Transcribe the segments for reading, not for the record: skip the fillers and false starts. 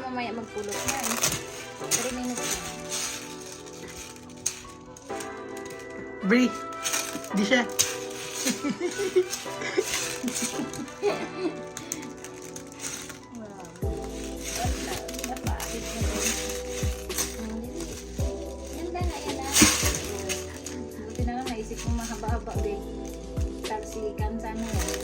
mamaya magpulot yan. 3 minutes na. Bri, di siya. Buti na lang naisip kong mahaba-haba din. Talsikan sana yan.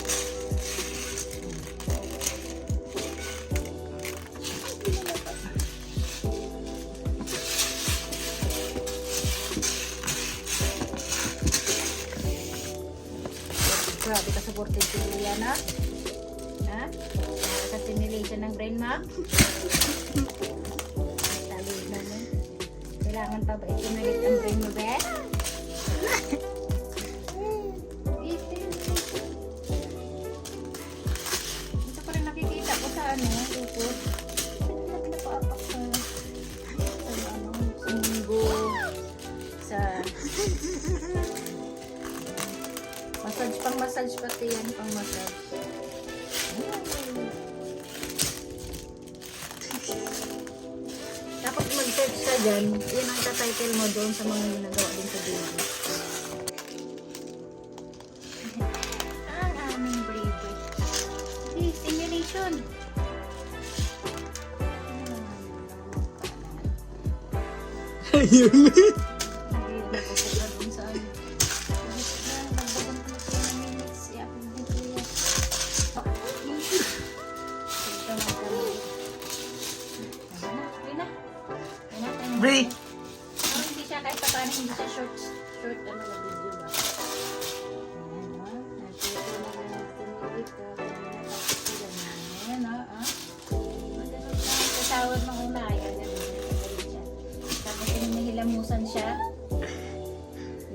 Grabe ka supported si Liliana. Ha? Sa stimulation ng brain mo? Talid na mo. Kailangan pa ba i-stimulate ang brain mo, be? Ito pa rin nakikita ko sa YouTube. Napaapak sa munggo, sa massage pati yan, pang massage. Dapat mag-search ka dyan, yun ang title mo doon sa mga ginagawa din sa video. Ang aming baby. Hey, stimulation. Ayun. Bri! Hindi siya kahit paano, hindi siya short ano na video ba? Ayan o. Kasawad ng una. Ayan. Tapos hinihilamusan siya.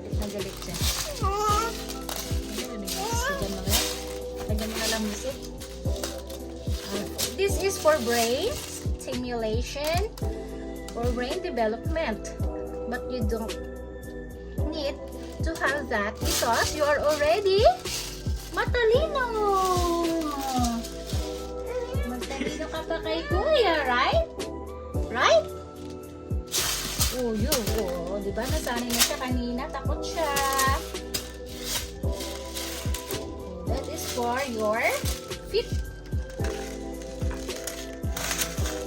Galit na galit siya. Kaya mga lamusit. This is for brain stimulation. For brain development, but you don't need to have that because you are already matalino. Matalino ka pa kay kuya, right? Right? Oh, yun. Oh, di ba nasanay na siya kanina? Takot siya. That is for your feet.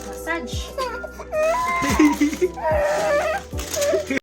Massage.